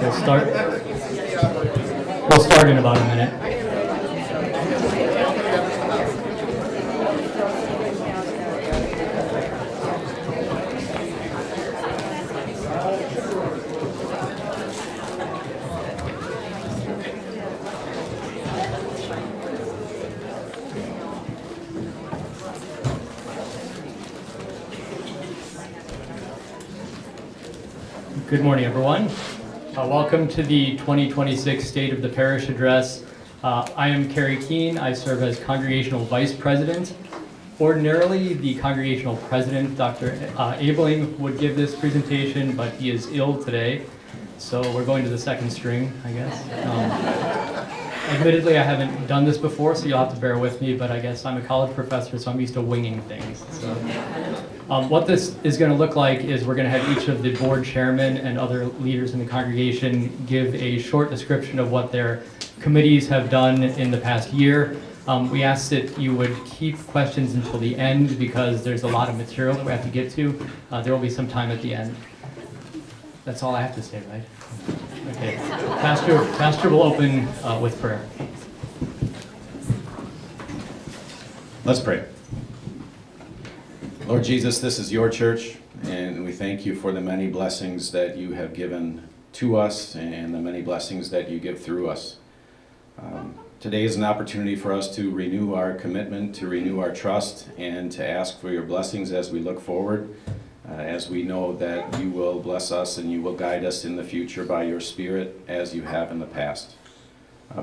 We'll start in about a minute. Good morning, everyone. Welcome to the 2026 State of the Parish Address. I am Kerry Keene. I serve as Congregational Vice President. Ordinarily, the Congregational President, Dr. Abeling, would give this presentation, but he is ill today, so we're going to the second string, I guess. Admittedly, I haven't done this before, so you'll have to bear with me, but I guess I'm a college professor, so I'm used to winging things. So, what this is going to look like is we're going to have each of the board chairmen and other leaders in the congregation give a short description of what their committees have done in the past year. We asked that you would keep questions until the end because there's a lot of material that we have to get to. There will be some time at the end. That's all I have to say, right? Okay. Pastor will open with prayer. Let's pray. Lord Jesus, this is your church, and we thank you for the many blessings that you have given to us and the many blessings that you give through us. Today is an opportunity for us to renew our commitment, to renew our trust, and to ask for your blessings as we look forward, as we know that you will bless us and you will guide us in the future by your Spirit as you have in the past.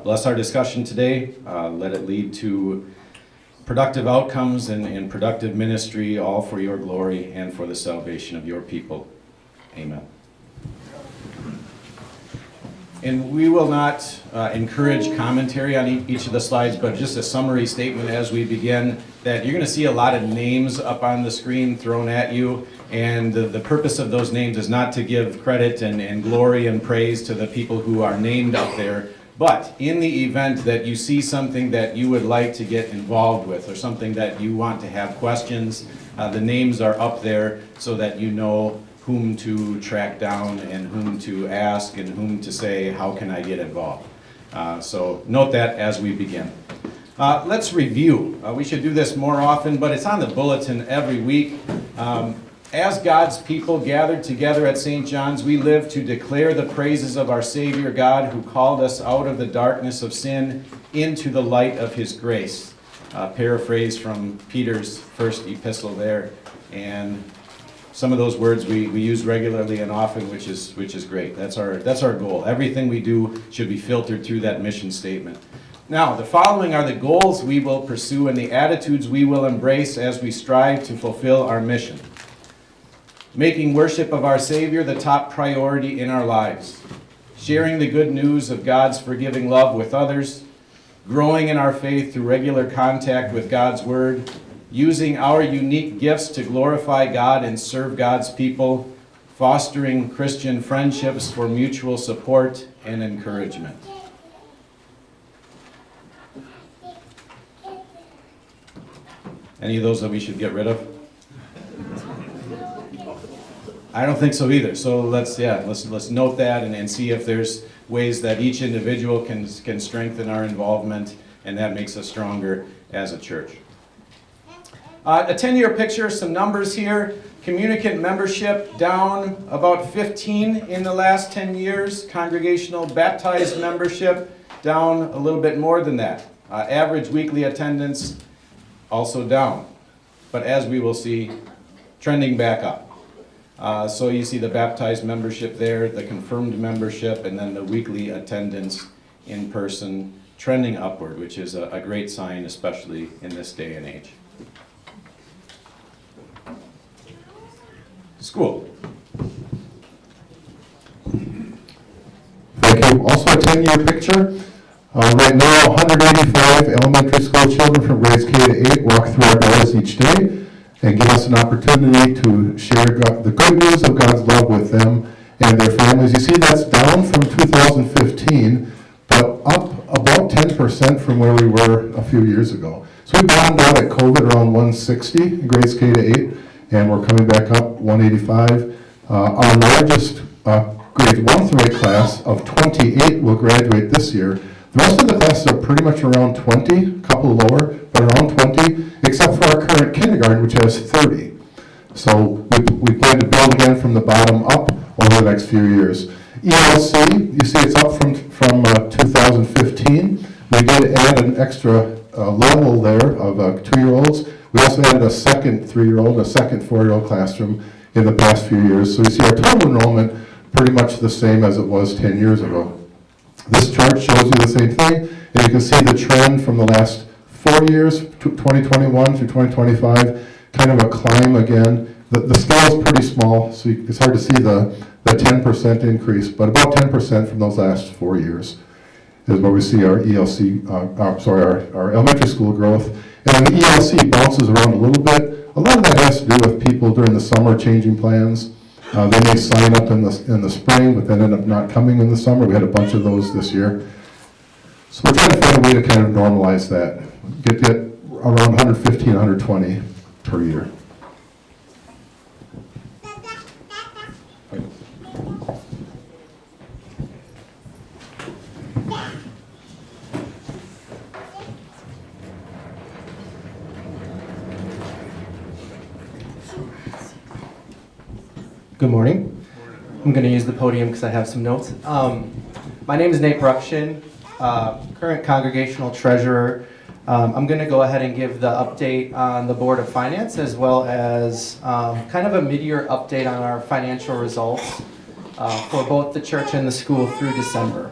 Bless our discussion today. Let it lead to productive outcomes and productive ministry, all for your glory and for the salvation of your people. Amen. And we will not encourage commentary on each of the slides, but just a summary statement as we begin, that you're going to see a lot of names up on the screen thrown at you, and the purpose of those names is not to give credit and glory and praise to the people who are named up there. But in the event that you see something that you would like to get involved with or something that you want to have questions, the names are up there so that you know whom to track down and whom to ask and whom to say, how can I get involved? So note that as we begin. Let's review. We should do this more often, but it's on the bulletin every week. As God's people gathered together at St. John's, we live to declare the praises of our Savior God, who called us out of the darkness of sin into the light of his grace. Paraphrase from Peter's first epistle there. And some of those words we use regularly and often, which is great. That's our goal. Everything we do should be filtered through that mission statement. Now, the following are the goals we will pursue and the attitudes we will embrace as we strive to fulfill our mission. Making worship of our Savior the top priority in our lives. Sharing the good news of God's forgiving love with others. Growing in our faith through regular contact with God's Word. Using our unique gifts to glorify God and serve God's people. Fostering Christian friendships for mutual support and encouragement. Any of those that we should get rid of? I don't think so either. So let's note that and see if there's ways that each individual can strengthen our involvement, and that makes us stronger as a church. A 10-year picture, some numbers here. Communicant membership down about 15 in the last 10 years. Congregational baptized membership down a little bit more than that. Average weekly attendance also down. But as we will see, trending back up. So you see the baptized membership there, the confirmed membership, and then the weekly attendance in person trending upward, which is a great sign, especially in this day and age. School. Thank you. Also a 10-year picture. Right now, 185 elementary school children from grades K to 8 walk through our doors each day and give us an opportunity to share the good news of God's love with them and their families. You see that's down from 2015, but up about 10% from where we were a few years ago. So we bottomed out at COVID around 160 in grades K to 8, and we're coming back up 185. Our largest grade grades 1 through 8 class of 28 will graduate this year. The rest of the classes are pretty much around 20, a couple lower, but around 20, except for our current kindergarten, which has 30. So we plan to build again from the bottom up over the next few years. ELC, you see it's up from 2015. We did add an extra level there of 2-year-olds. We also added a second 3-year-old, a second 4-year-old classroom in the past few years. So you see our total enrollment pretty much the same as it was 10 years ago. This chart shows you the same thing, and you can see the trend from the last 4 years, 2021 through 2025, kind of a climb again. The scale is pretty small, so it's hard to see the 10% increase, but about 10% from those last 4 years is where we see our ELC, our elementary school growth. And the ELC bounces around a little bit. A lot of that has to do with people during the summer changing plans. They may sign up in the spring, but then end up not coming in the summer. We had a bunch of those this year. So we're trying to find a way to kind of normalize that, get around 115, 120 per year. Good morning. I'm going to use the podium because I have some notes. My name is Nate Bruckshin, current congregational treasurer. I'm going to go ahead and give the update on the Board of Finance as well as kind of a mid-year update on our financial results for both the church and the school through December.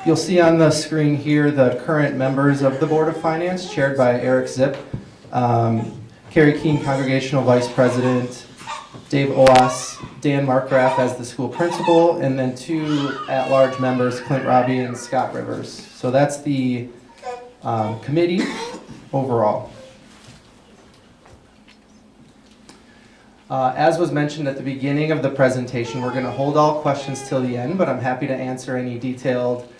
You'll see on the screen here the current members of the Board of Finance, chaired by Eric Zipp, Carrie Keene, Congregational Vice President, Dave Oas, Dan Markgraf as the school principal, and then 2 at-large members, Clint Robbie and Scott Rivers. So that's the committee overall. As was mentioned at the beginning of the presentation, we're going to hold all questions till the end, but I'm happy to answer any detailed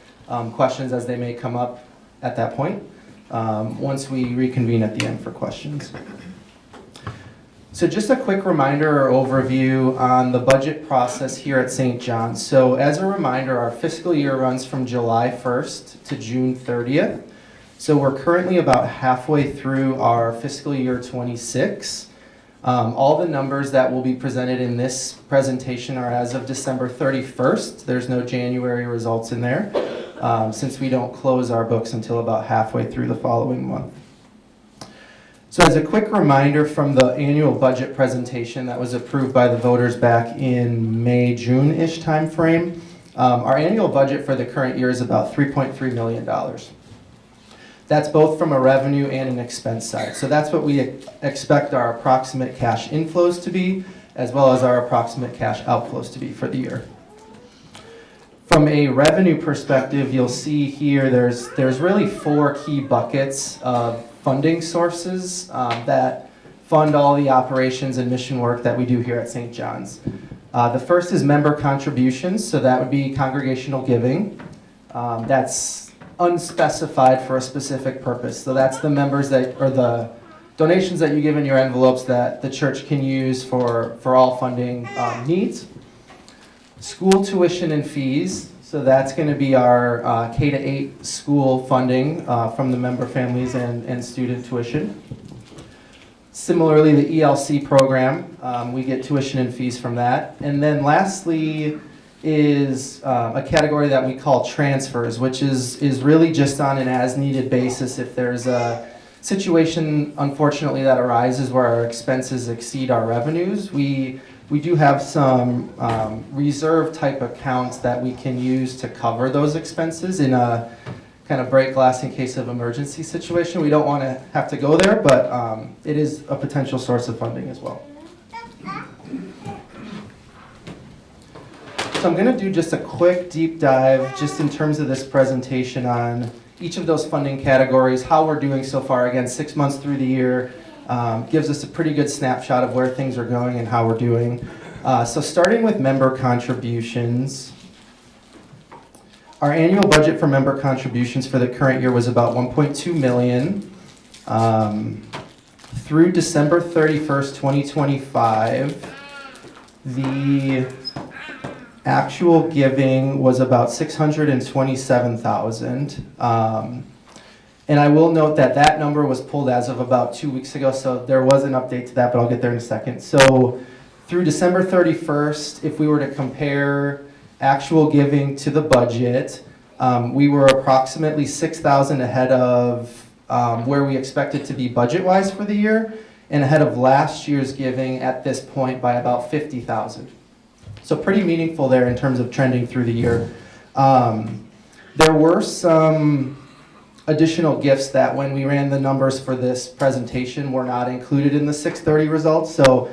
questions as they may come up at that point, once we reconvene at the end for questions. So just a quick reminder or overview on the budget process here at St. John's. So as a reminder, our fiscal year runs from July 1st to June 30th. So we're currently about halfway through our fiscal year 26. All the numbers that will be presented in this presentation are as of December 31st. There's no January results in there, since we don't close our books until about halfway through the following month. So as a quick reminder from the annual budget presentation that was approved by the voters back in May, June-ish timeframe, our annual budget for the current year is about $3.3 million. That's both from a revenue and an expense side. So that's what we expect our approximate cash inflows to be, as well as our approximate cash outflows to be for the year. From a revenue perspective, you'll see here there's really 4 key buckets of funding sources that fund all the operations and mission work that we do here at St. John's. The first is member contributions, so that would be congregational giving. That's unspecified for a specific purpose. So that's the members that, or the donations that you give in your envelopes that the church can use for all funding needs. School tuition and fees. So that's going to be our K-8 school funding from the member families and student tuition. Similarly, the ELC program, we get tuition and fees from that. And then lastly is a category that we call transfers, which is really just on an as-needed basis. If there's a situation, unfortunately, that arises where our expenses exceed our revenues, we do have some reserve type accounts that we can use to cover those expenses in a kind of break glass in case of emergency situation. We don't want to have to go there, but it is a potential source of funding as well. So I'm going to do just a quick deep dive just in terms of this presentation on each of those funding categories, how we're doing so far. Again, 6 months through the year. Gives us a pretty good snapshot of where things are going and how we're doing. So starting with member contributions, our annual budget for member contributions for the current year was about $1.2 million. Through December 31st, 2025, the Actual giving was about 627,000. And I will note that that number was pulled as of about 2 weeks ago, so there was an update to that, but I'll get there in a second. So through December 31st, if we were to compare actual giving to the budget, we were approximately 6,000 ahead of where we expected to be budget-wise for the year, and ahead of last year's giving at this point by about 50,000. So pretty meaningful there in terms of trending through the year. There were some additional gifts that when we ran the numbers for this presentation were not included in the 6/30 results. So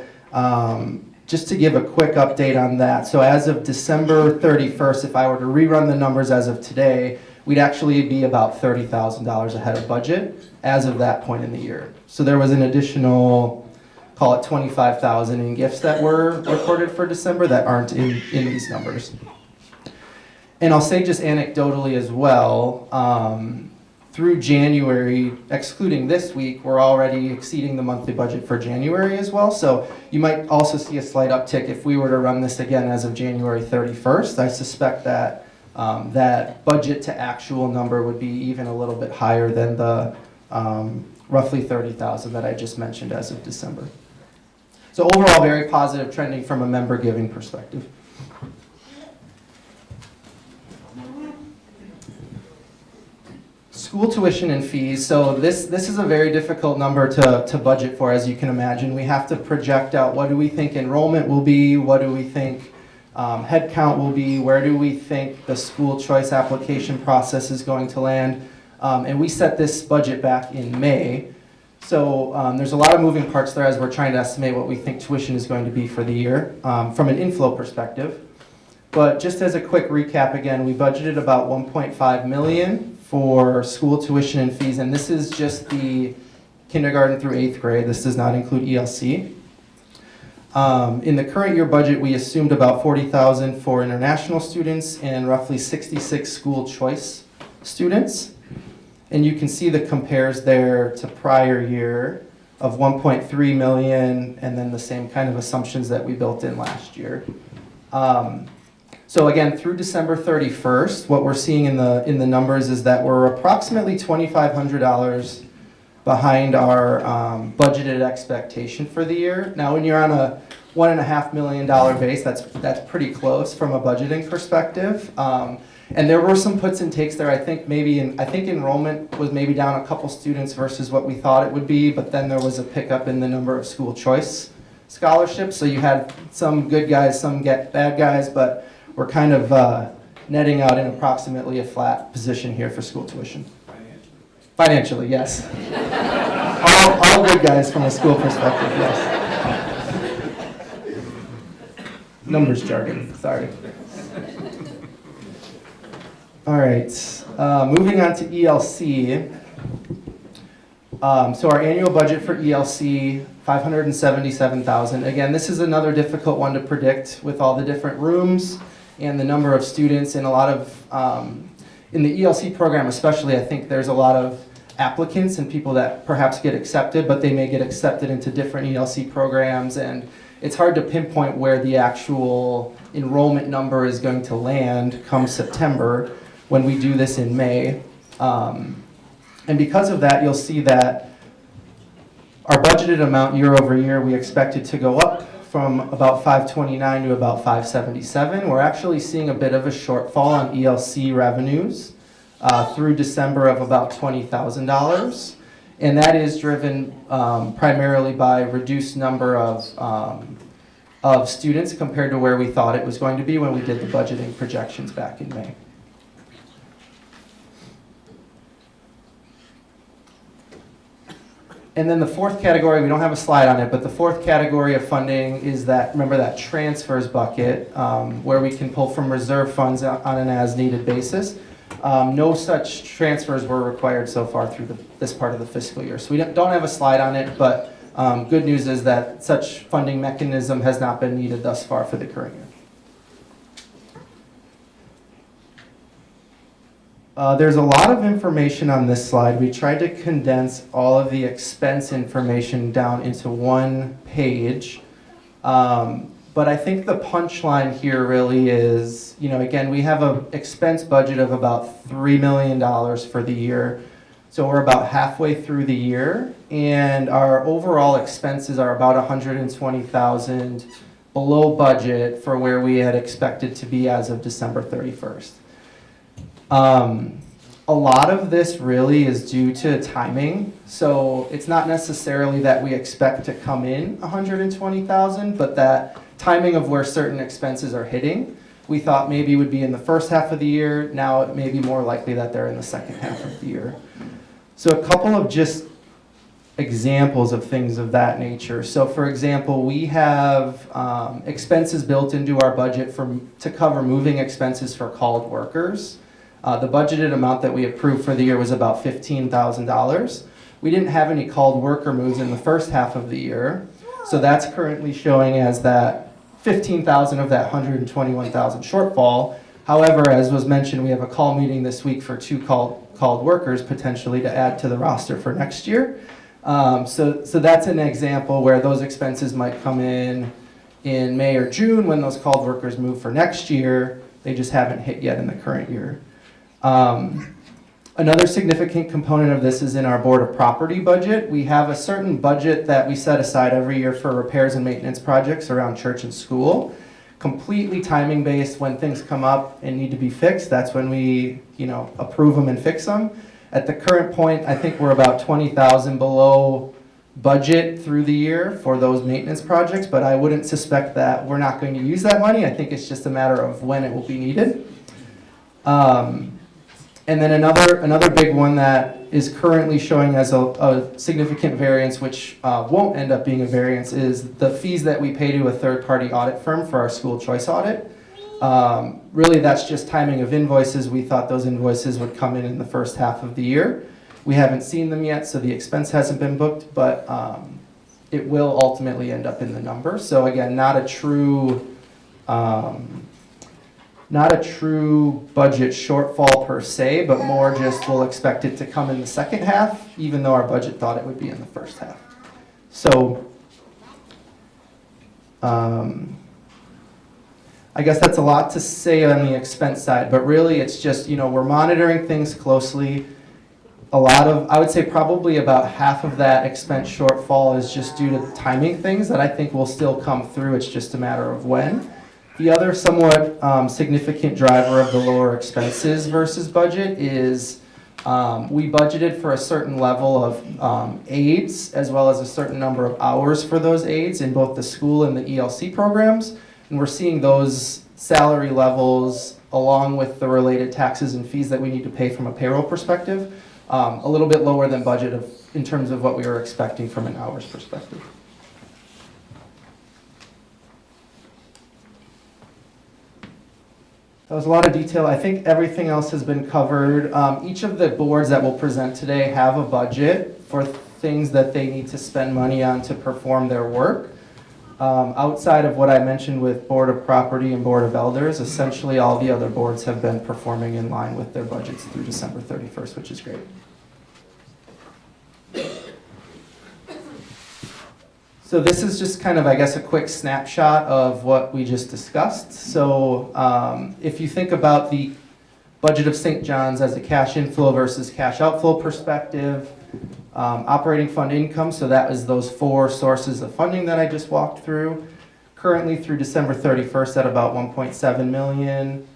just to give a quick update on that. So as of December 31st, if I were to rerun the numbers as of today, we'd actually be about $30,000 ahead of budget as of that point in the year. So there was an additional, call it 25,000 in gifts that were recorded for December that aren't in these numbers. And I'll say just anecdotally as well, through January, excluding this week, we're already exceeding the monthly budget for January as well. So you might also see a slight uptick if we were to run this again as of January 31st. I suspect that that budget to actual number would be even a little bit higher than the roughly 30,000 that I just mentioned as of December. So overall, very positive trending from a member giving perspective. School tuition and fees. So this is a very difficult number to budget for, as you can imagine. We have to project out what do we think enrollment will be, what do we think head count will be, where do we think the school choice application process is going to land. And we set this budget back in May. So there's a lot of moving parts there as we're trying to estimate what we think tuition is going to be for the year from an inflow perspective. But just as a quick recap again, we budgeted about 1.5 million for school tuition and fees, and this is just the kindergarten through 8th grade. This does not include ELC. In the current year budget, we assumed about 40,000 for international students and roughly 66 school choice students. And you can see the compares there to prior year of 1.3 million and then the same kind of assumptions that we built in last year. So again, through December 31st, what we're seeing in the numbers is that we're approximately $2,500 behind our budgeted expectation for the year. Now, when you're on a $1.5 million base, that's pretty close from a budgeting perspective. And there were some puts and takes there. I think enrollment was maybe down a couple students versus what we thought it would be, but then there was a pickup in the number of school choice scholarships. So you had some good guys, some bad guys, but we're kind of netting out in approximately a flat position here for school tuition. Financially, yes. all good guys from a school perspective, yes. Numbers jargon, sorry. All right, moving on to ELC. So our annual budget for ELC, $577,000. Again, this is another difficult one to predict with all the different rooms and the number of students, and a lot of, in the ELC program especially, I think there's a lot of applicants and people that perhaps get accepted, but they may get accepted into different ELC programs, and it's hard to pinpoint where the actual enrollment number is going to land come September when we do this in May. And because of that, you'll see that our budgeted amount year over year, we expect it to go up from about 529 to about 577. We're actually seeing a bit of a shortfall on ELC revenues through December of about $20,000. And that is driven primarily by reduced number of students compared to where we thought it was going to be when we did the budgeting projections back in May. And then the fourth category, we don't have a slide on it, but the fourth category of funding is that, remember that transfers bucket, where we can pull from reserve funds on an as-needed basis. No such transfers were required so far through this part of the fiscal year. So we don't have a slide on it, but good news is that such funding mechanism has not been needed thus far for the current year. There's a lot of information on this slide. We tried to condense all of the expense information down into one page. But I think the punchline here really is, again, we have an expense budget of about $3 million for the year. So we're about halfway through the year, and our overall expenses are about $120,000 below budget for where we had expected to be as of December 31st. A lot of this really is due to timing. So it's not necessarily that we expect to come in 120,000, but that timing of where certain expenses are hitting, we thought maybe would be in the first half of the year. Now it may be more likely that they're in the second half of the year. So a couple of just examples of things of that nature. So for example, we have expenses built into our budget to cover moving expenses for called workers. The budgeted amount that we approved for the year was about $15,000. We didn't have any called worker moves in the first half of the year, so that's currently showing as that $15,000 of that $121,000 shortfall. However, as was mentioned, we have a call meeting this week for 2 called workers potentially to add to the roster for next year. So that's an example where those expenses might come in May or June when those called workers move for next year. They just haven't hit yet in the current year. Another significant component of this is in our Board of Property budget. We have a certain budget that we set aside every year for repairs and maintenance projects around church and school. Completely timing based. When things come up and need to be fixed, that's when we, approve them and fix them. At the current point, I think we're about $20,000 below budget through the year for those maintenance projects, but I wouldn't suspect that we're not going to use that money. I think it's just a matter of when it will be needed. And then another big one that is currently showing as a significant variance, which won't end up being a variance, is the fees that we pay to a third-party audit firm for our school choice audit. Really, that's just timing of invoices. We thought those invoices would come in the first half of the year. We haven't seen them yet, so the expense hasn't been booked, but it will ultimately end up in the number. So again, not a true budget shortfall per se, but more just we'll expect it to come in the second half, even though our budget thought it would be in the first half. So I guess that's a lot to say on the expense side, but really it's just, we're monitoring things closely. I would say probably about half of that expense shortfall is just due to timing things that I think will still come through. It's just a matter of when. The other somewhat significant driver of the lower expenses versus budget is we budgeted for a certain level of aides as well as a certain number of hours for those aides in both the school and the ELC programs. And we're seeing those salary levels along with the related taxes and fees that we need to pay from a payroll perspective a little bit lower than budget in terms of what we were expecting from an hours perspective. That was a lot of detail. I think everything else has been covered. Each of the boards that will present today have a budget for things that they need to spend money on to perform their work. Outside of what I mentioned with Board of Property and Board of Elders, essentially all the other boards have been performing in line with their budgets through December 31st, which is great. So this is just kind of, I guess, a quick snapshot of what we just discussed. So if you think about the budget of St. John's as a cash inflow versus cash outflow perspective, operating fund income, so that was those 4 sources of funding that I just walked through. Currently through December 31st at about 1.7 million.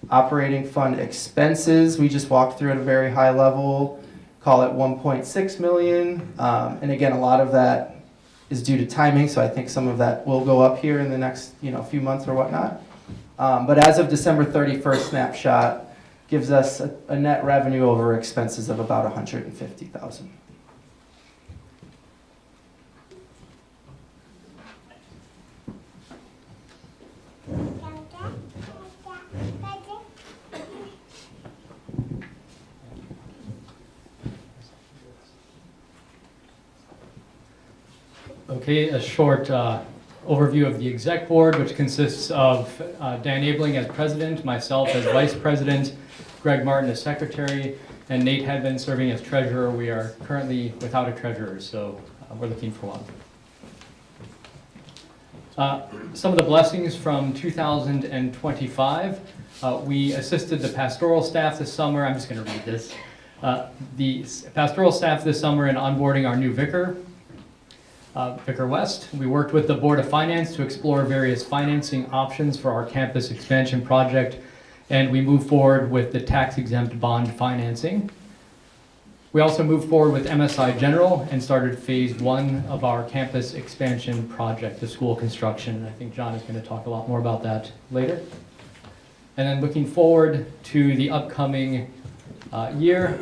Operating fund expenses, we just walked through at a very high level, call it 1.6 million. And again, a lot of that is due to timing, so I think some of that will go up here in the next few months or whatnot. But as of December 31st snapshot gives us a net revenue over expenses of about $150,000. Okay, a short overview of the exec board, which consists of Dan Abling as president, myself as vice president, Greg Martin as secretary, and Nate Hedman serving as treasurer. We are currently without a treasurer, so we're looking for one. Some of the blessings from 2025. We assisted the pastoral staff this summer. I'm just going to read this. The pastoral staff this summer in onboarding our new vicar, Vicar West. We worked with the Board of Finance to explore various financing options for our campus expansion project, and we moved forward with the tax-exempt bond financing. We also moved forward with MSI General and started phase 1 of our campus expansion project, the school construction. I think John is going to talk a lot more about that later. And then looking forward to the upcoming year,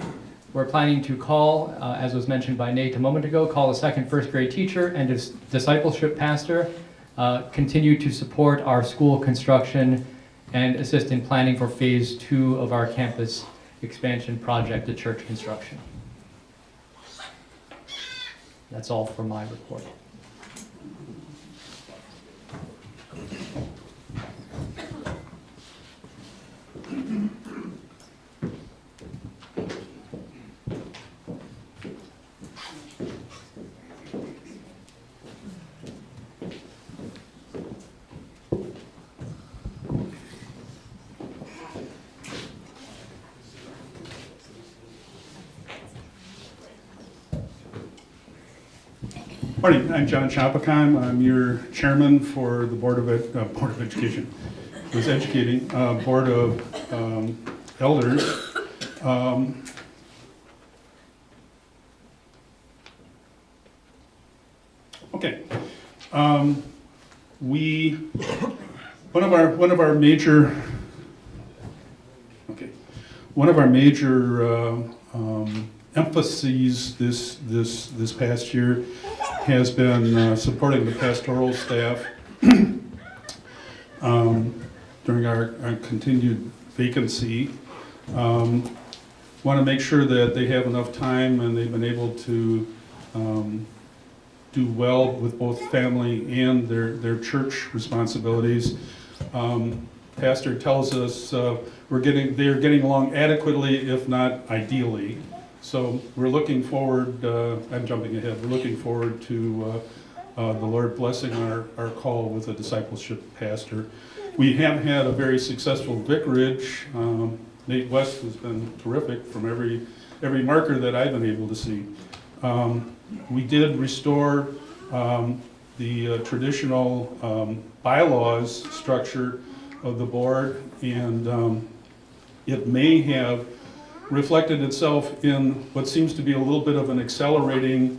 we're planning to call, as was mentioned by Nate a moment ago, call a second first grade teacher and a discipleship pastor, continue to support our school construction, and assist in planning for phase 2 of our campus expansion project, the church construction. That's all for my report. Morning, I'm John Chapakheim. I'm your chairman for the Board of Education. I was educating, Board of Elders. Okay. One of our major emphases this past year has been supporting the pastoral staff during our continued vacancy. Want to make sure that they have enough time and they've been able to do well with both family and their church responsibilities. Pastor tells us they're getting along adequately, if not ideally. So we're looking forward, I'm jumping ahead, we're looking forward to the Lord blessing our call with a discipleship pastor. We have had a very successful vicarage. Nate West has been terrific from every marker that I've been able to see. We did restore the traditional bylaws structure of the board, and it may have reflected itself in what seems to be a little bit of an accelerating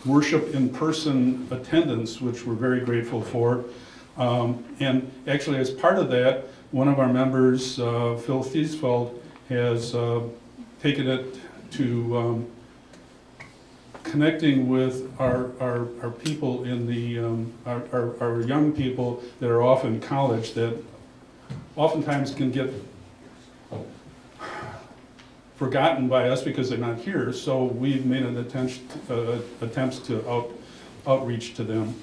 worship in person attendance, which we're very grateful for. And actually, as part of that, one of our members, Phil Thiesfeld, has taken it to connecting with our people in the our young people that are off in college that oftentimes can get forgotten by us because they're not here. So we've made an attempts to outreach to them.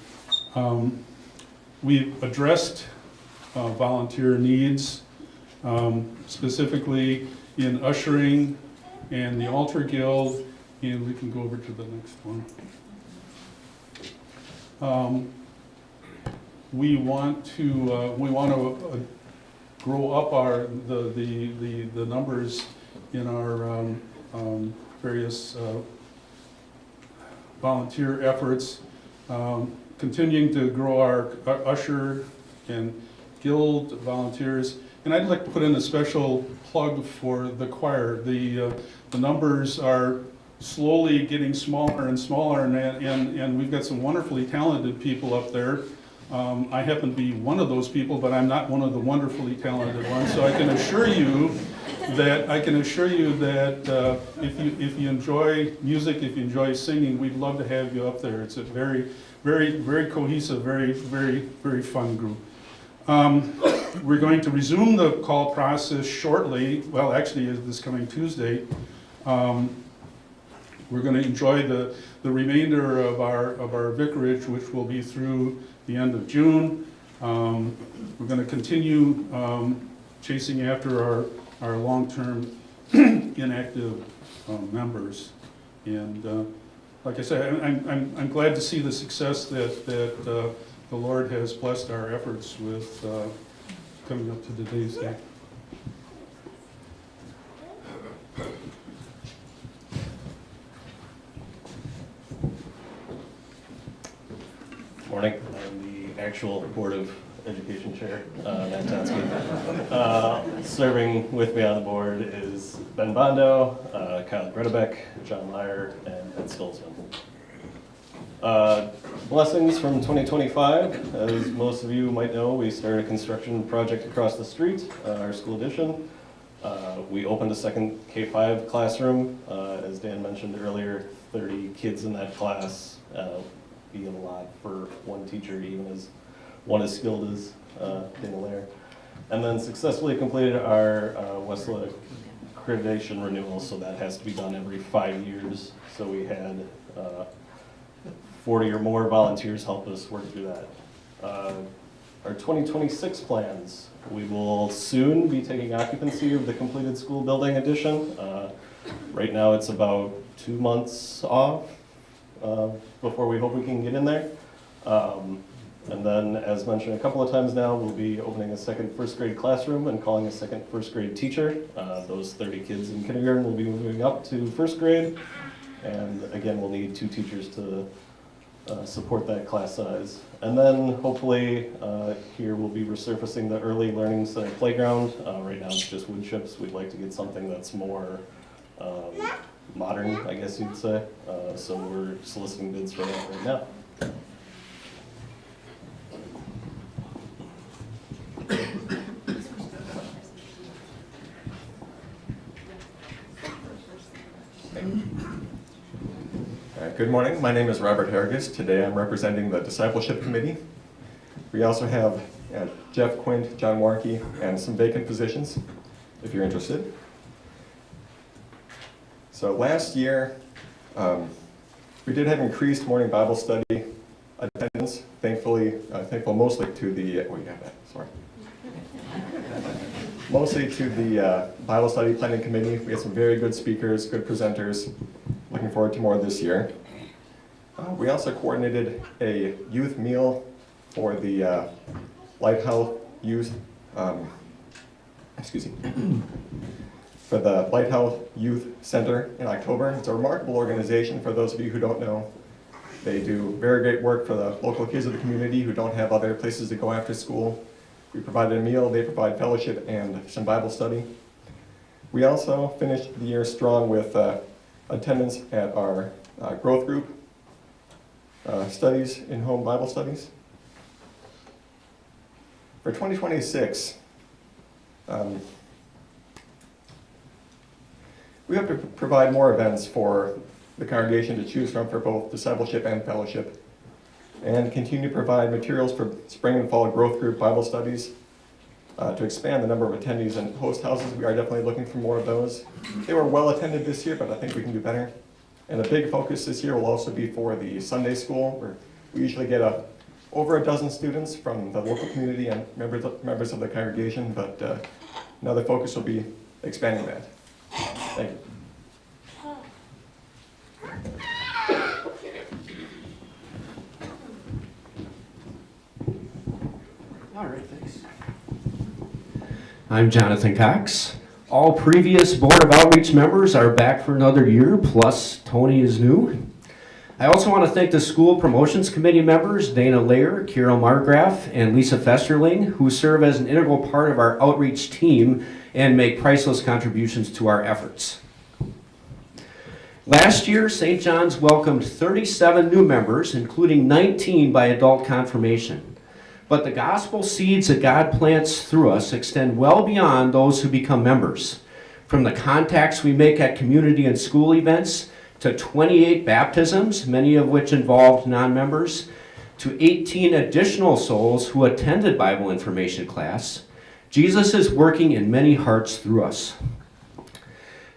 We've addressed volunteer needs, specifically in ushering and the altar guild, and we can go over to the next one. We want to grow up the numbers in our various volunteer efforts, continuing to grow our usher and guild volunteers. And I'd like to put in a special plug for the choir. The numbers are slowly getting smaller and smaller, and we've got some wonderfully talented people up there. I happen to be one of those people, but I'm not one of the wonderfully talented ones. So I can assure you that if you enjoy music, if you enjoy singing, we'd love to have you up there. It's a very, very, very cohesive, very, very, very fun group. We're going to resume the call process shortly. Well, actually, this coming Tuesday. We're going to enjoy the remainder of our vicarage, which will be through the end of June. We're going to continue chasing after our long-term inactive members, and like I said, I'm glad to see the success that the Lord has blessed our efforts with coming up to today's day. Morning. I'm the actual Board of Education Chair, Matt Tonsky. Serving with me on the board is Ben Bondo, Kyle Gredebeck, John Meyer, and Ed Stolzman. Blessings from 2025. As most of you might know, we started a construction project across the street, our school addition. We opened a second K-5 classroom. As Dan mentioned earlier, 30 kids in that class. Be a lot for one teacher, even as one as skilled as Dana Lair. And then successfully completed our Westlaw accreditation renewal, so that has to be done every 5 years. So we had 40 or more volunteers help us work through that. Our 2026 plans, we will soon be taking occupancy of the completed school building addition. Right now it's about 2 months off before we hope we can get in there. And then, as mentioned a couple of times now, we'll be opening a second first grade classroom and calling a second first grade teacher. Those 30 kids in kindergarten will be moving up to first grade. And again, we'll need 2 teachers to support that class size. And then hopefully here we'll be resurfacing the early learning center playground. Right now it's just wood chips. We'd like to get something that's more modern, I guess you'd say. So we're soliciting bids for that right now. Good morning. My name is Robert Hargis. Today I'm representing the Discipleship Committee. We also have Jeff Quint, John Warnke, and some vacant positions, if you're interested. So last year, we did have increased morning Bible study attendance. Thankful mostly to the, mostly to the Bible study planning committee. We had some very good speakers, good presenters. Looking forward to more this year. We also coordinated a youth meal for the Lighthouse Youth, for the Lighthouse Youth Center in October. It's a remarkable organization for those of you who don't know. They do very great work for the local kids of the community who don't have other places to go after school. We provided a meal, they provide fellowship and some Bible study. We also finished the year strong with attendance at our growth group studies, in-home Bible studies. For 2026, we have to provide more events for the congregation to choose from for both discipleship and fellowship, and continue to provide materials for spring and fall growth group Bible studies. To expand the number of attendees and host houses, we are definitely looking for more of those. They were well attended this year, but I think we can do better. And a big focus this year will also be for the Sunday school, where we usually get over a dozen students from the local community and members of the congregation, but another focus will be expanding that. Thank you. All right, thanks. I'm Jonathan Cox. All previous Board of Outreach members are back for another year, plus Tony is new. I also want to thank the School Promotions Committee members, Dana Lair, Carol Margraf, and Lisa Festerling, who serve as an integral part of our outreach team and make priceless contributions to our efforts. Last year, St. John's welcomed 37 new members, including 19 by adult confirmation. But the gospel seeds that God plants through us extend well beyond those who become members. From the contacts we make at community and school events, to 28 baptisms, many of which involved non-members, to 18 additional souls who attended Bible information class, Jesus is working in many hearts through us.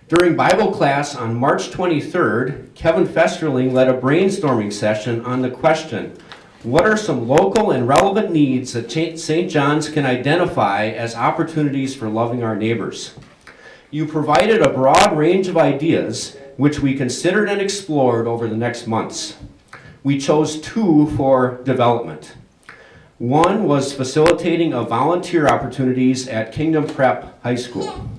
During Bible class on March 23rd, Kevin Festerling led a brainstorming session on the question, what are some local and relevant needs that St. John's can identify as opportunities for loving our neighbors? You provided a broad range of ideas, which we considered and explored over the next months. We chose 2 for development. One was facilitating of volunteer opportunities at Kingdom Prep High School.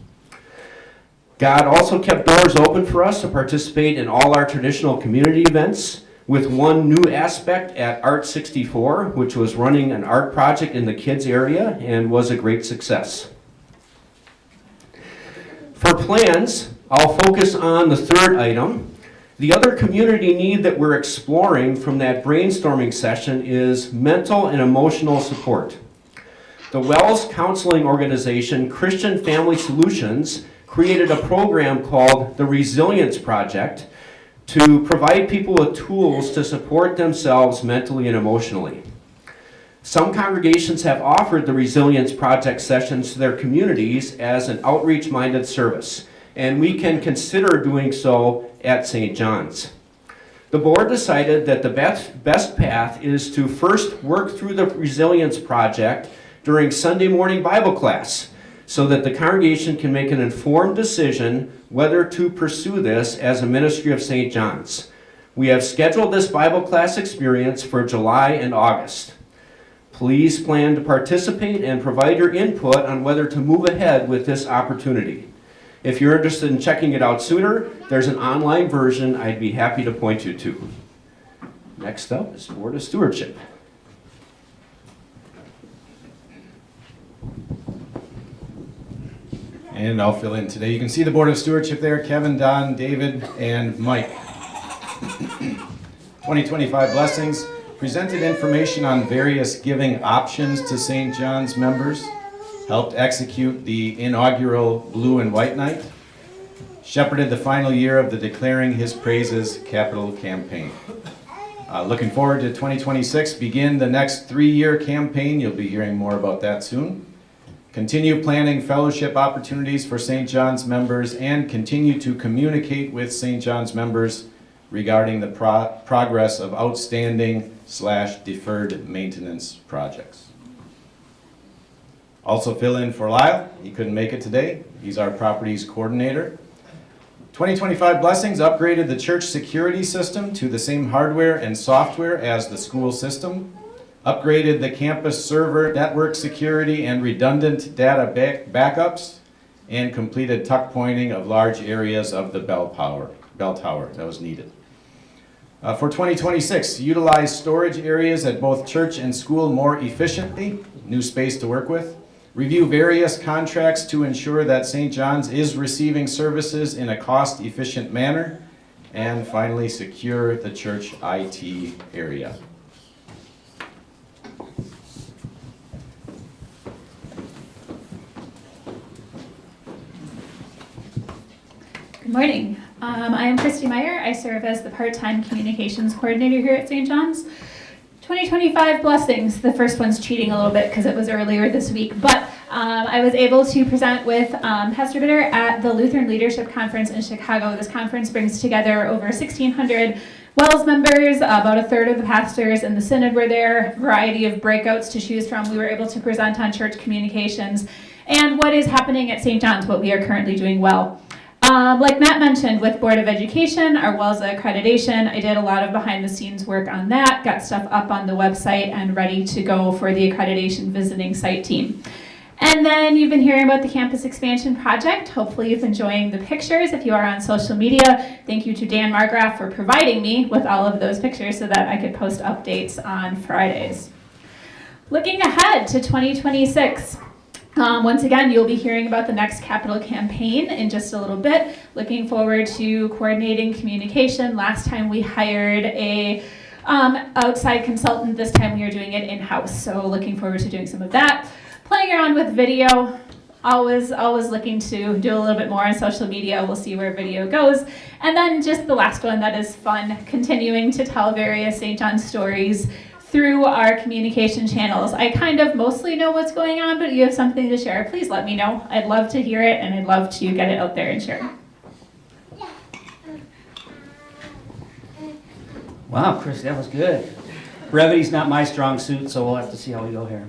God also kept doors open for us to participate in all our traditional community events, with one new aspect at Art 64, which was running an art project in the kids area and was a great success. For plans, I'll focus on the 3rd item. The other community need that we're exploring from that brainstorming session is mental and emotional support. The Wells Counseling Organization Christian Family Solutions created a program called the Resilience Project to provide people with tools to support themselves mentally and emotionally. Some congregations have offered the Resilience Project sessions to their communities as an outreach-minded service, and we can consider doing so at St. John's. The board decided that the best path is to first work through the Resilience Project during Sunday morning Bible class, so that the congregation can make an informed decision whether to pursue this as a ministry of St. John's. We have scheduled this Bible class experience for July and August. Please plan to participate and provide your input on whether to move ahead with this opportunity. If you're interested in checking it out sooner, there's an online version I'd be happy to point you to. Next up is Board of Stewardship. And I'll fill in today. You can see the Board of Stewardship there, Kevin, Don, David, and Mike. 2025 blessings. Presented information on various giving options to St. John's members. Helped execute the inaugural Blue and White Night. Shepherded the final year of the Declaring His Praises capital campaign. Looking forward to 2026. Begin the next 3-year campaign. You'll be hearing more about that soon. Continue planning fellowship opportunities for St. John's members and continue to communicate with St. John's members regarding the progress of outstanding/deferred maintenance projects. Also fill in for Lyle. He couldn't make it today. He's our properties coordinator. 2025 blessings upgraded the church security system to the same hardware and software as the school system. Upgraded the campus server network security and redundant data backups, and completed tuck pointing of large areas of the bell tower that was needed. For 2026, utilize storage areas at both church and school more efficiently, new space to work with. Review various contracts to ensure that St. John's is receiving services in a cost-efficient manner. And finally, secure the church IT area. Good morning. I am Christy Meyer. I serve as the part-time communications coordinator here at St. John's. 2025 blessings. The first one's cheating a little bit because it was earlier this week, but I was able to present with Pastor Bitter at the Lutheran Leadership Conference in Chicago. This conference brings together over 1,600 Wells members, about a third of the pastors in the synod were there, a variety of breakouts to choose from. We were able to present on church communications and what is happening at St. John's, what we are currently doing well. Like Matt mentioned, with Board of Education, our WELS accreditation, I did a lot of behind-the-scenes work on that, got stuff up on the website and ready to go for the accreditation visiting site team. And then you've been hearing about the campus expansion project. Hopefully you've been enjoying the pictures. If you are on social media, thank you to Dan Margraf for providing me with all of those pictures so that I could post updates on Fridays. Looking ahead to 2026. Once again, you'll be hearing about the next capital campaign in just a little bit. Looking forward to coordinating communication. Last time we hired a outside consultant. This time we are doing it in-house. So looking forward to doing some of that. Playing around with video. Always looking to do a little bit more on social media. We'll see where video goes. And then just the last one that is fun, continuing to tell various St. John stories through our communication channels. I kind of mostly know what's going on, but if you have something to share, please let me know. I'd love to hear it, and I'd love to get it out there and share it. Wow, Chris, that was good. Brevity's not my strong suit, so we'll have to see how we go here.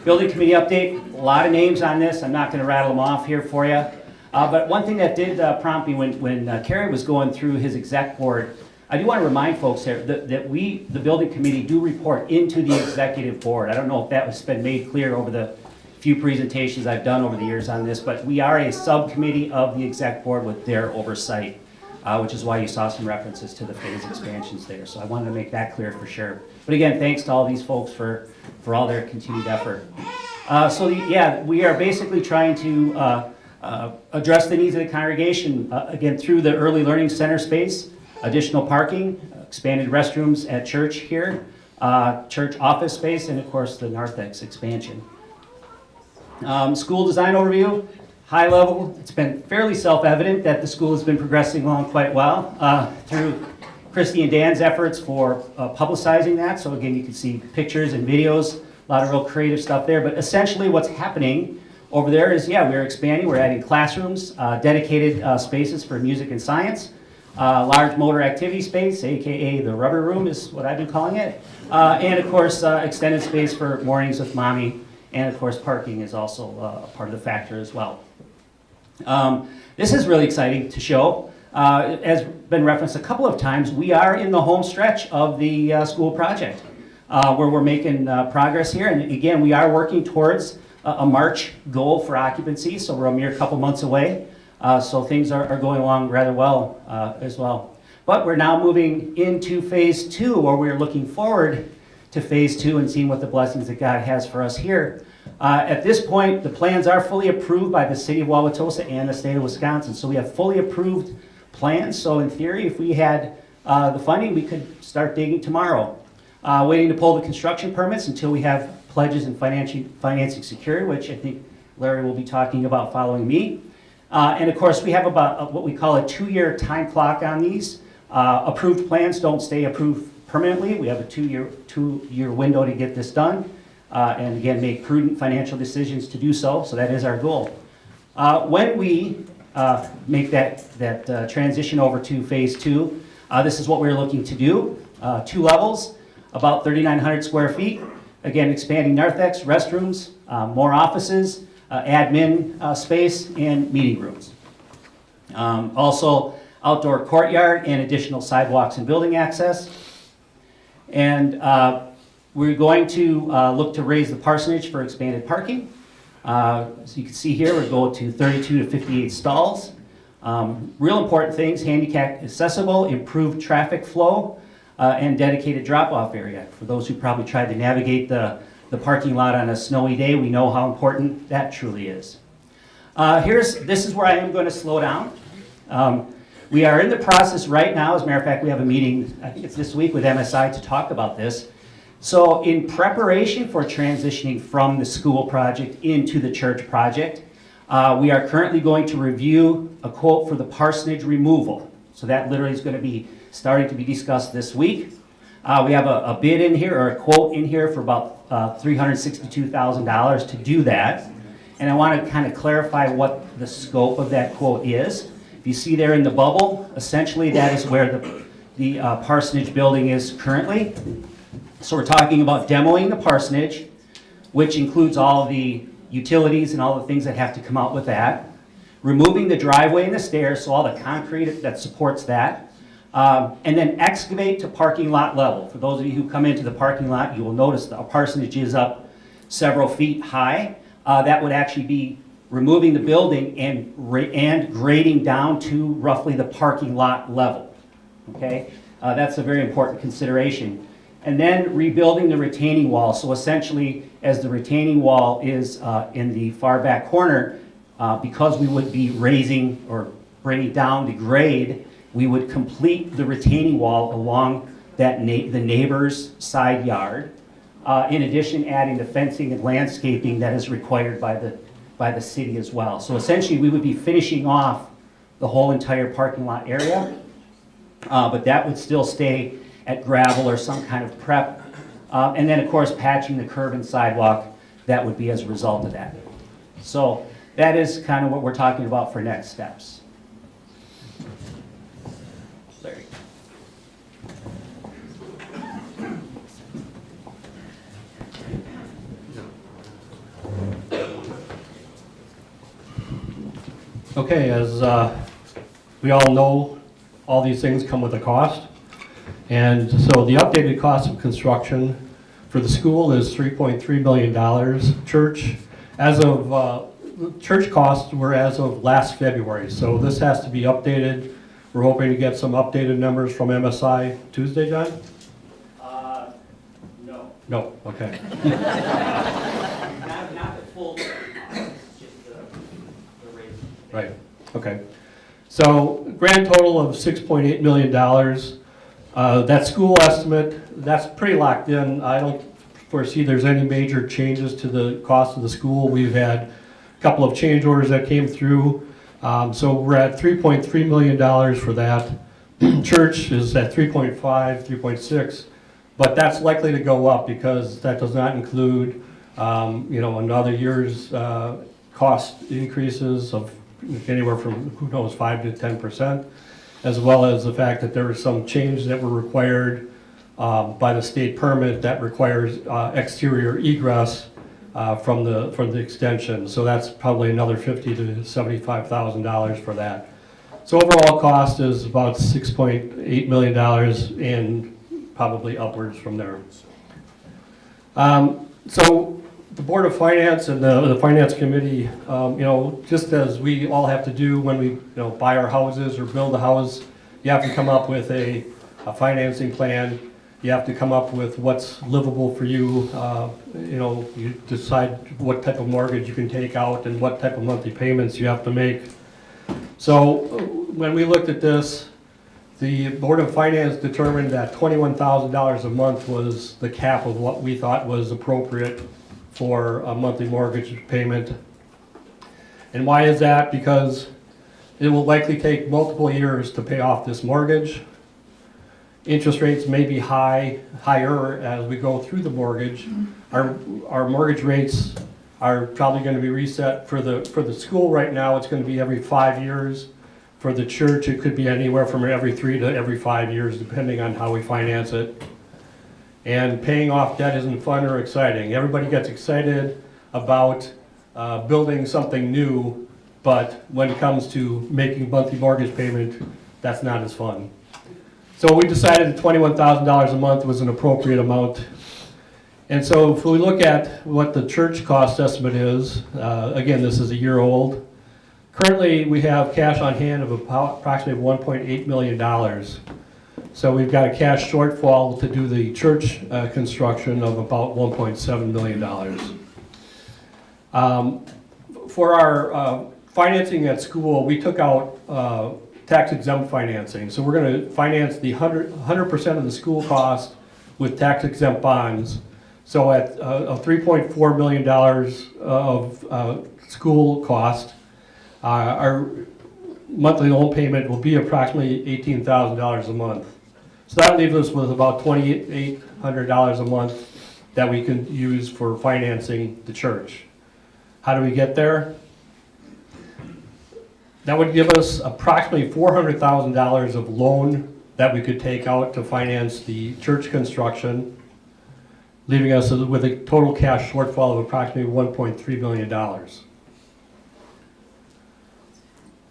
Building committee update, a lot of names on this. I'm not going to rattle them off here for you. But one thing that did prompt me when Kerry was going through his exec board, I do want to remind folks here that we, the building committee, do report into the executive board. I don't know if that has been made clear over the few presentations I've done over the years on this, but we are a subcommittee of the exec board with their oversight, which is why you saw some references to the phase expansions there. So I wanted to make that clear for sure. But again, thanks to all these folks for all their continued effort. We are basically trying to address the needs of the congregation, again, through the early learning center space, additional parking, expanded restrooms at church here, church office space, and of course the narthex expansion. School design overview, high level. It's been fairly self-evident that the school has been progressing along quite well through Christy and Dan's efforts for publicizing that. So again, you can see pictures and videos, a lot of real creative stuff there. But essentially what's happening over there is, we're expanding. We're adding classrooms, dedicated spaces for music and science, large motor activity space, AKA the rubber room is what I've been calling it. And of course, extended space for mornings with mommy. And of course, parking is also a part of the factor as well. This is really exciting to show. As been referenced a couple of times, we are in the home stretch of the school project, where we're making progress here. And again, we are working towards a March goal for occupancy, so we're a mere couple months away. So things are going along rather well as well. But we're now moving into phase 2, where we're looking forward to phase 2 and seeing what the blessings that God has for us here. At this point, the plans are fully approved by the city of Wauwatosa and the state of Wisconsin. So we have fully approved plans. So in theory, if we had the funding, we could start digging tomorrow. Waiting to pull the construction permits until we have pledges and financing secured, which I think Larry will be talking about following me. And of course, we have about what we call a 2-year time clock on these. Approved plans don't stay approved permanently. We have a two-year window to get this done. And again, make prudent financial decisions to do so. So that is our goal. When we make that transition over to phase 2, this is what we're looking to do. 2 levels, about 3,900 square feet. Again, expanding narthex, restrooms, more offices, admin space, and meeting rooms. Also, outdoor courtyard and additional sidewalks and building access. And we're going to look to raise the parsonage for expanded parking. So you can see here, we're going to 32 to 58 stalls. Real important things, handicap accessible, improved traffic flow, and dedicated drop-off area. For those who probably tried to navigate the parking lot on a snowy day, we know how important that truly is. This is where I am going to slow down. We are in the process right now. As a matter of fact, we have a meeting, I think it's this week, with MSI to talk about this. So in preparation for transitioning from the school project into the church project, we are currently going to review a quote for the parsonage removal. So that literally is going to be starting to be discussed this week. We have a bid in here, or a quote in here, for about $362,000 to do that. And I want to kind of clarify what the scope of that quote is. If you see there in the bubble, essentially that is where the parsonage building is currently. So we're talking about demoing the parsonage, which includes all of the utilities and all the things that have to come out with that. Removing the driveway and the stairs, so all the concrete that supports that. And then excavate to parking lot level. For those of you who come into the parking lot, you will notice the parsonage is up several feet high. That would actually be removing the building and grading down to roughly the parking lot level. Okay, that's a very important consideration. And then rebuilding the retaining wall. So essentially, as the retaining wall is in the far back corner, because we would be raising or bringing down the grade, we would complete the retaining wall along the neighbor's side yard. In addition, adding the fencing and landscaping that is required by the city as well. So essentially, we would be finishing off the whole entire parking lot area, but that would still stay at gravel or some kind of prep. And then, of course, patching the curb and sidewalk, that would be as a result of that. So that is kind of what we're talking about for next steps. Larry. Okay, as we all know, all these things come with a cost. And so the updated cost of construction for the school is $3.3 million. Church costs were as of last February, so this has to be updated. We're hoping to get some updated numbers from MSI Tuesday, John? No. No, okay. Not the full, just the rate. Right, okay. So grand total of $6.8 million. That school estimate, that's pretty locked in. I don't foresee there's any major changes to the cost of the school. We've had a couple of change orders that came through. So we're at $3.3 million for that. Church is at 3.5, 3.6, but that's likely to go up because that does not include, another year's cost increases of anywhere from, who knows, 5 to 10%, as well as the fact that there was some change that were required by the state permit that requires exterior egress from the extension. So that's probably another $50,000 to $75,000 for that. So overall cost is about $6.8 million and probably upwards from there. So the Board of Finance and the Finance Committee, just as we all have to do when we buy our houses or build a house, you have to come up with a financing plan. You have to come up with what's livable for you. You decide what type of mortgage you can take out and what type of monthly payments you have to make. So when we looked at this, the Board of Finance determined that $21,000 a month was the cap of what we thought was appropriate for a monthly mortgage payment. And why is that? Because it will likely take multiple years to pay off this mortgage. Interest rates may be higher as we go through the mortgage. Our mortgage rates are probably going to be reset for the school right now. It's going to be every 5 years. For the church, it could be anywhere from every 3 to every 5 years, depending on how we finance it. And paying off debt isn't fun or exciting. Everybody gets excited about building something new, but when it comes to making monthly mortgage payment, that's not as fun. So we decided that $21,000 a month was an appropriate amount. And so if we look at what the church cost estimate is, again, this is a year old. Currently, we have cash on hand of approximately $1.8 million. So we've got a cash shortfall to do the church construction of about $1.7 million. For our financing at school, we took out tax-exempt financing. So we're going to finance the 100% of the school cost with tax-exempt bonds. So at $3.4 million of school cost, our monthly loan payment will be approximately $18,000 a month. So that leaves us with about $2,800 a month that we can use for financing the church. How do we get there? That would give us approximately $400,000 of loan that we could take out to finance the church construction, leaving us with a total cash shortfall of approximately $1.3 million.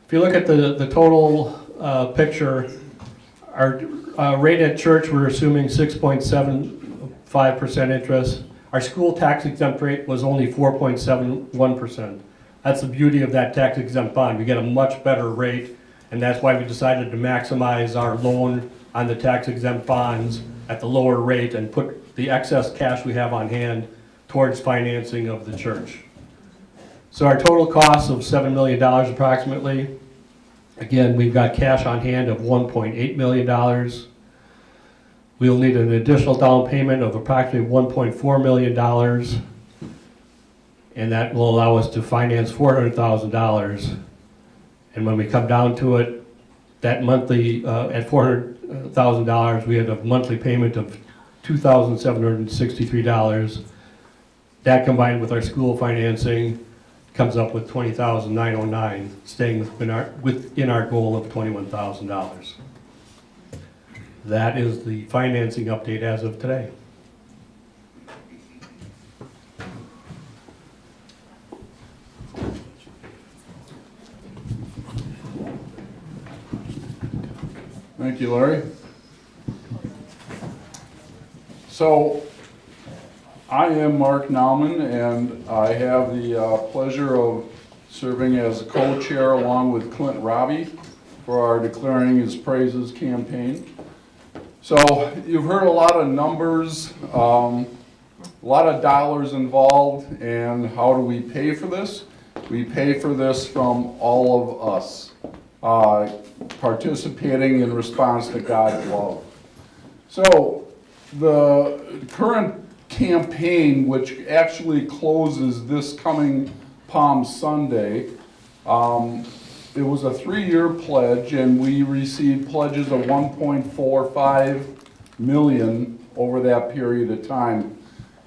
If you look at the total picture, our rate at church, we're assuming 6.75% interest. Our school tax exempt rate was only 4.71%. That's the beauty of that tax exempt bond. We get a much better rate, and that's why we decided to maximize our loan on the tax exempt bonds at the lower rate and put the excess cash we have on hand towards financing of the church. So our total cost of $7 million approximately. Again, we've got cash on hand of $1.8 million. We'll need an additional down payment of approximately $1.4 million. And that will allow us to finance $400,000. And when we come down to it, that monthly, at $400,000, we had a monthly payment of $2,763. That combined with our school financing comes up with $20,909, staying within our goal of $21,000. That is the financing update as of today. Thank you, Larry. So, I am Mark Nauman, and I have the pleasure of serving as co-chair along with Clint Robbie for our Declaring His Praises campaign. So, you've heard a lot of numbers, a lot of dollars involved, and how do we pay for this? We pay for this from all of us, participating in response to God's love. So, the current campaign, which actually closes this coming Palm Sunday, it was a 3-year pledge, and we received pledges of $1.45 million over that period of time.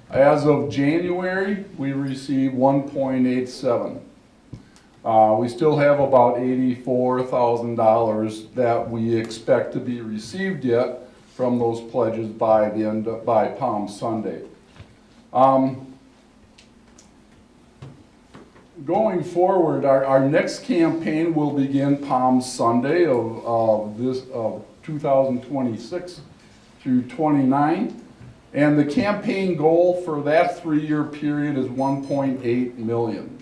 As of January, we received $1.87. We still have about $84,000 that we expect to be received yet from those pledges by Palm Sunday. Going forward, our next campaign will begin Palm Sunday of 2026 through 29, and the campaign goal for that 3-year period is $1.8 million.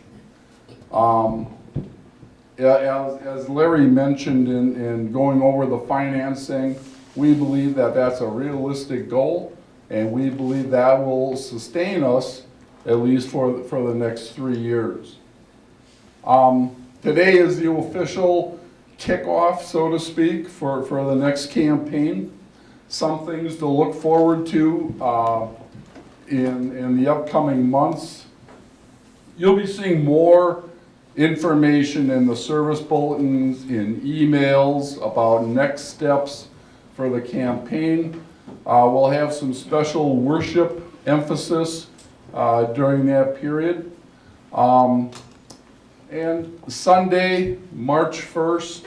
As Larry mentioned in going over the financing, we believe that that's a realistic goal, and we believe that will sustain us at least for the next 3 years. Today is the official kickoff, so to speak, for the next campaign. Some things to look forward to in the upcoming months. You'll be seeing more information in the service bulletins, in emails about next steps for the campaign. We'll have some special worship emphasis during that period. And Sunday, March 1st,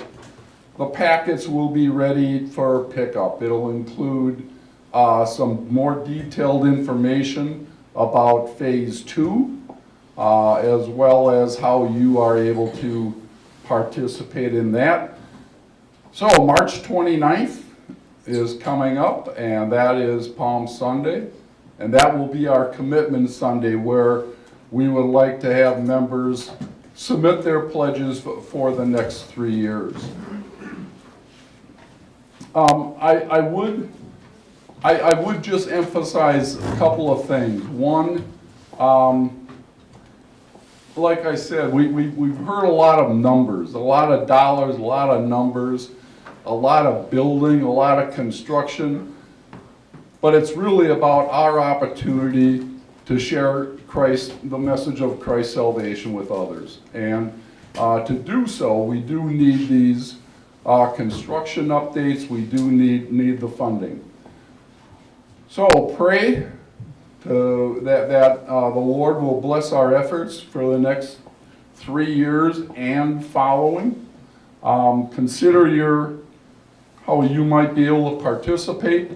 the packets will be ready for pickup. It'll include some more detailed information about Phase 2, as well as how you are able to participate in that. So March 29th is coming up, and that is Palm Sunday. And that will be our commitment Sunday, where we would like to have members submit their pledges for the next 3 years. I would just emphasize a couple of things. One, like I said, we've heard a lot of numbers, a lot of dollars, a lot of numbers, a lot of building, a lot of construction, but it's really about our opportunity to share Christ, the message of Christ's salvation with others. And to do so, we do need these construction updates, we do need the funding. So pray that the Lord will bless our efforts for the next 3 years and following. Consider how you might be able to participate,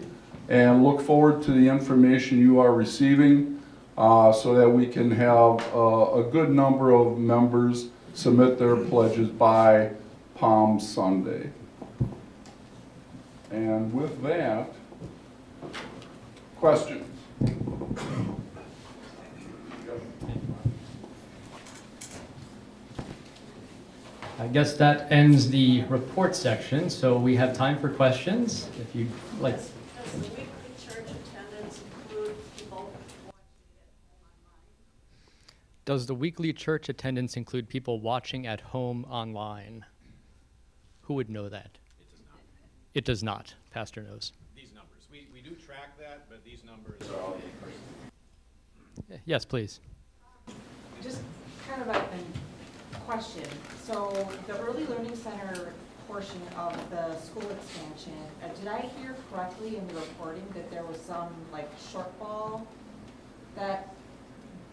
and look forward to the information you are receiving so that we can have a good number of members submit their pledges by Palm Sunday. And with that, questions? I guess that ends the report section, so we have time for questions. If you'd like. Does the weekly church attendance include people watching it online? Does the weekly church attendance include people watching at home online? Who would know that? It does not. It does not. Pastor knows. These numbers. We do track that, but these numbers are all in person. Yes, please. Just kind of a question. So the Early Learning Center portion of the school expansion, did I hear correctly in the reporting that there was some like shortfall that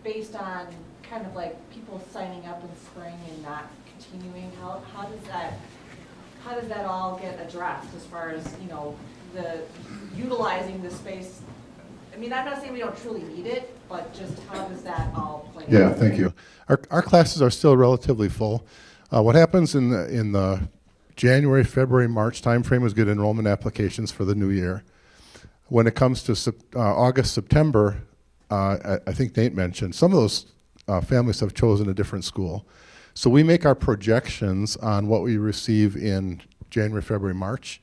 based on kind of like people signing up in spring and not continuing? How does that all get addressed as far as, you know, the utilizing the space? I mean, I'm not saying we don't truly need it, but just how does that all play out? Yeah, thank you. Our classes are still relatively full. What happens in the January, February, March timeframe is good enrollment applications for the new year. When it comes to August, September, I think Nate mentioned, some of those families have chosen a different school. So we make our projections on what we receive in January, February, March.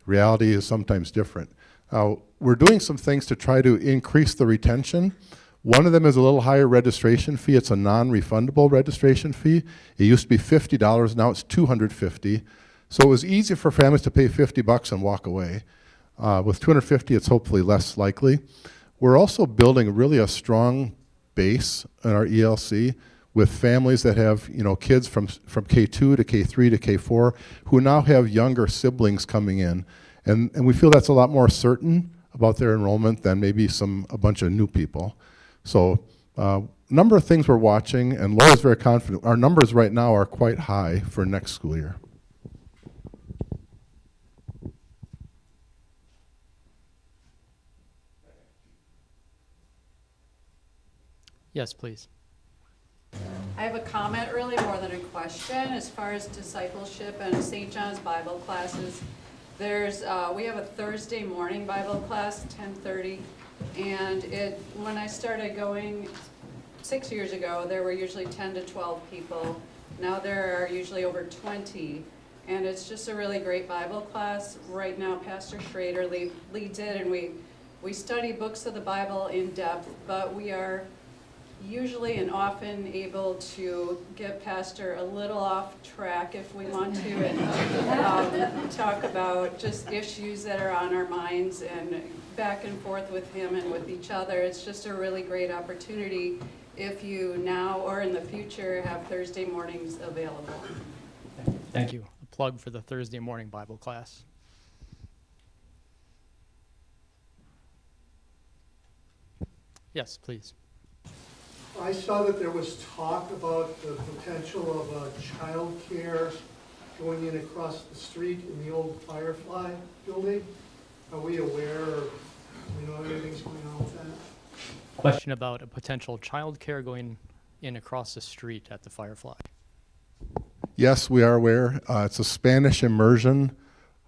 Reality is sometimes different. We're doing some things to try to increase the retention. One of them is a little higher registration fee. It's a non-refundable registration fee. It used to be $50, now it's $250. So it was easy for families to pay $50 and walk away. With $250, it's hopefully less likely. We're also building really a strong base in our ELC with families that have, you know, kids from K2 to K3 to K4 who now have younger siblings coming in. And we feel that's a lot more certain about their enrollment than maybe a bunch of new people. So number of things we're watching, and Laura's very confident. Our numbers right now are quite high for next school year. Yes, please. I have a comment really more than a question. As far as discipleship and St. John's Bible classes, we have a Thursday morning Bible class, 10:30, and when I started going 6 years ago, there were usually 10 to 12 people. Now there are usually over 20, and it's just a really great Bible class. Right now, Pastor Schrader leads it, and we study books of the Bible in depth, but we are usually and often able to get Pastor a little off track if we want to, and talk about just issues that are on our minds and back and forth with him and with each other. It's just a really great opportunity if you now or in the future have Thursday mornings available. Thank you. A plug for the Thursday morning Bible class. Yes, please. I saw that there was talk about the potential of child care going in across the street in the old Firefly building. Are we aware, or do we know anything's going on with that? Question about a potential childcare going in across the street at the Firefly. Yes, we are aware. It's a Spanish immersion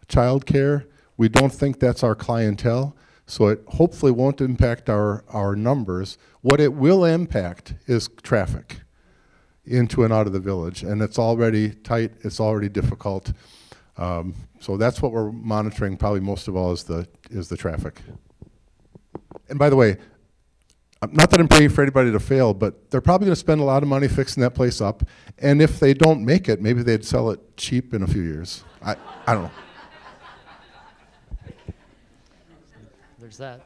childcare. We don't think that's our clientele, so it hopefully won't impact our numbers. What it will impact is traffic into and out of the village, and it's already tight, it's already difficult. So that's what we're monitoring probably most of all is the traffic. And by the way, not that I'm praying for anybody to fail, but they're probably going to spend a lot of money fixing that place up, and if they don't make it, maybe they'd sell it cheap in a few years. I don't know. There's that.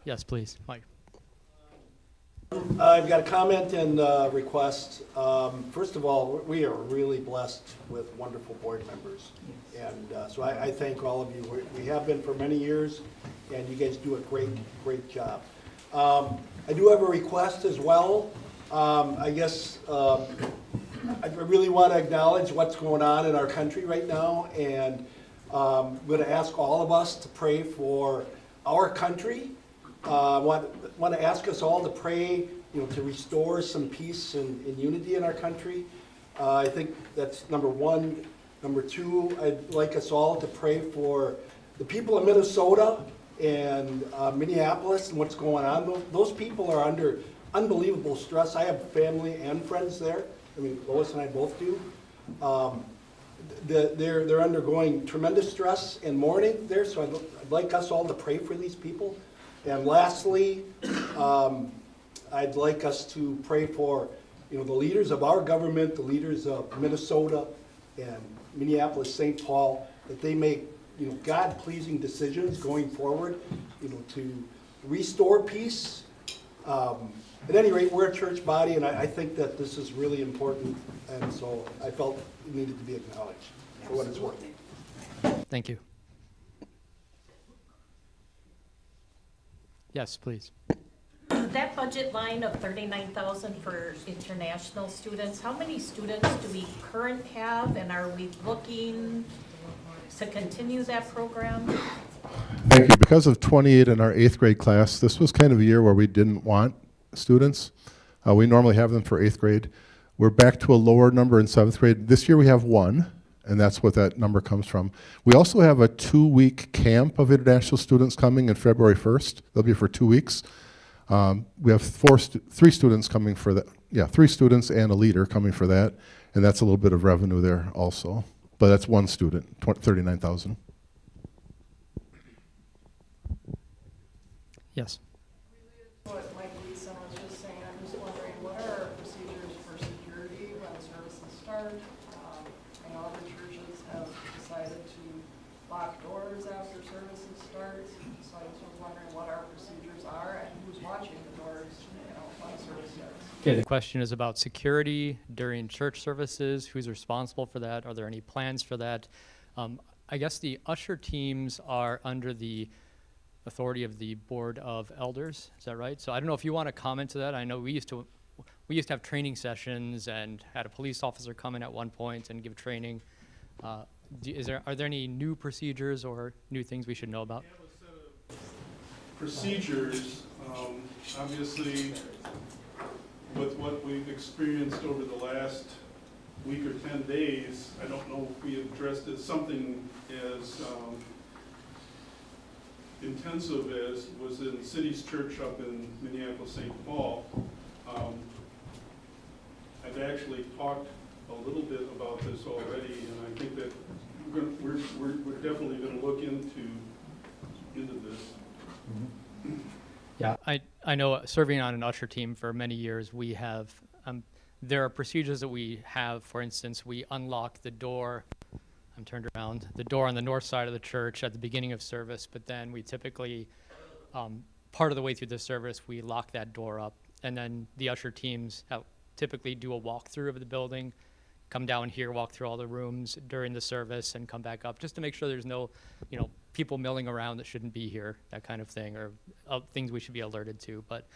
Yes, please, Mike. I've got a comment and a request. First of all, we are really blessed with wonderful board members. And so I thank all of you. We have been for many years, and you guys do a great job. I do have a request as well. I guess I really want to acknowledge what's going on in our country right now, and I'm going to ask all of us to pray for our country. I want to ask us all to pray, to restore some peace and unity in our country. I think that's number one. Number two, I'd like us all to pray for the people of Minnesota and Minneapolis and what's going on. Those people are under unbelievable stress. I have family and friends there. I mean, Lois and I both do. They're undergoing tremendous stress and mourning there, so I'd like us all to pray for these people. And lastly, I'd like us to pray for, the leaders of our government, the leaders of Minnesota and Minneapolis, St. Paul, that they make, God-pleasing decisions going forward, to restore peace. At any rate, we're a church body, and I think that this is really important, and so I felt it needed to be acknowledged for what it's worth. Thank you. Yes, please. That budget line of $39,000 for international students, how many students do we currently have, and are we looking to continue that program? Thank you. Because of 28 in our 8th grade class, this was kind of a year where we didn't want students. We normally have them for 8th grade. We're back to a lower number in 7th grade. This year we have 1, and that's what that number comes from. We also have a 2-week camp of international students coming in February 1st. They'll be for 2 weeks. We have 3 students coming for that. Yeah, 3 students and a leader coming for that, and that's a little bit of revenue there also. But that's 1 student, 39,000. Yes. What Mike Leeson was just saying, I'm just wondering, what are our procedures for security when services start? I know other churches have decided to lock doors after services start, so I was just wondering what our procedures are and who's watching the doors, when service starts. Okay, the question is about security during church services. Who's responsible for that? Are there any plans for that? I guess the usher teams are under the authority of the Board of Elders. Is that right? So I don't know if you want to comment to that. I know we used to have training sessions and had a police officer come in at one point and give training. Are there any new procedures or new things we should know about? Procedures, obviously, with what we've experienced over the last week or 10 days, I don't know if we have addressed it, something as intensive as was in City's Church up in Minneapolis, St. Paul. I've actually talked a little bit about this already, and I think that we're definitely going to look into this. Yeah, I know serving on an usher team for many years, we have, there are procedures that we have. For instance, we unlock the door, I'm turned around, the door on the north side of the church at the beginning of service, but then we typically, part of the way through the service, we lock that door up. And then the usher teams typically do a walkthrough of the building, come down here, walk through all the rooms during the service, and come back up, just to make sure there's no, people milling around that shouldn't be here, that kind of thing, or things we should be alerted to. But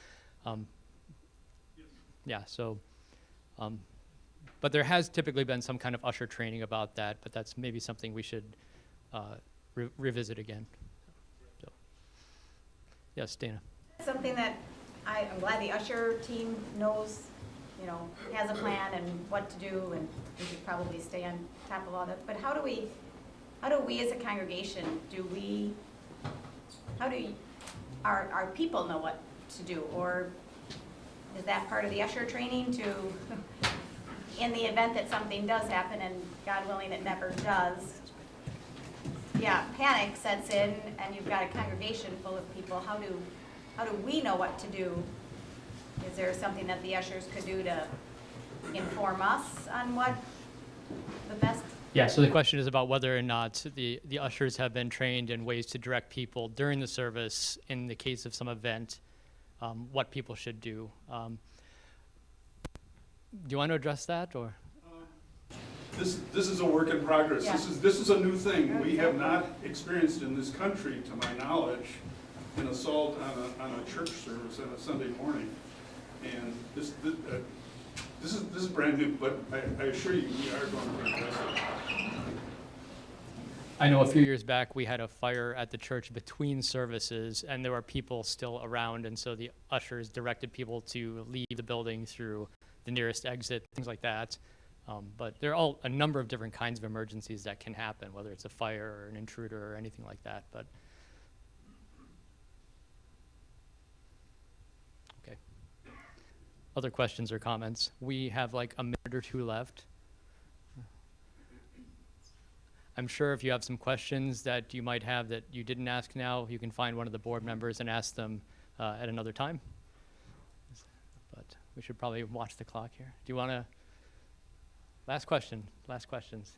yeah, so, but there has typically been some kind of usher training about that, but that's maybe something we should revisit again. So, yes, Dana. Something that I'm glad the usher team knows, has a plan and what to do, and we should probably stay on top of all that. But how do we as a congregation, our people know what to do? Or is that part of the usher training to, in the event that something does happen, and God willing it never does, panic sets in and you've got a congregation full of people, how do we know what to do? Is there something that the ushers could do to inform us on what the best? Yeah, so the question is about whether or not the ushers have been trained in ways to direct people during the service in the case of some event, what people should do. Do you want to address that, or? This is a work in progress. Yeah. This is a new thing. We have not experienced in this country, to my knowledge, an assault on a church service on a Sunday morning. And this is brand new, but I assure you, we are going to address it. I know a few years back we had a fire at the church between services, and there were people still around, and so the ushers directed people to leave the building through the nearest exit, things like that. But there are all a number of different kinds of emergencies that can happen, whether it's a fire or an intruder or anything like that. But okay. Other questions or comments? We have like a minute or two left. I'm sure if you have some questions that you might have that you didn't ask now, you can find one of the board members and ask them at another time. But we should probably watch the clock here. Do you want to? Last question. Last questions.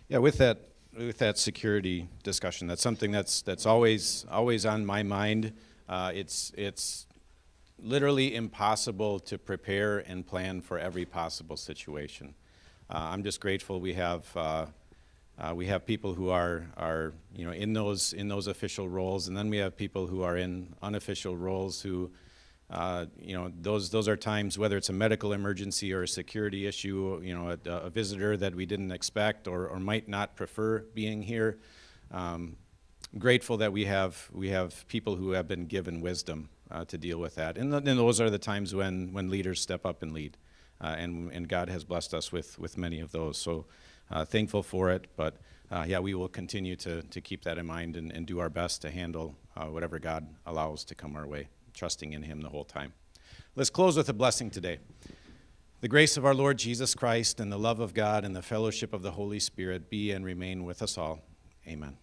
Yeah, with that security discussion, that's something that's always on my mind. It's literally impossible to prepare and plan for every possible situation. I'm just grateful we have people who are in those official roles, and then we have people who are in unofficial roles who those are times, whether it's a medical emergency or a security issue, a visitor that we didn't expect or might not prefer being here. grateful that we have people who have been given wisdom to deal with that. And those are the times when leaders step up and lead. And God has blessed us with many of those. So thankful for it. But yeah, we will continue to keep that in mind and do our best to handle whatever God allows to come our way, trusting in Him the whole time. Let's close with a blessing today. The grace of our Lord Jesus Christ and the love of God and the fellowship of the Holy Spirit be and remain with us all. Amen.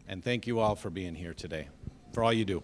And thank you all for being here today, for all you do.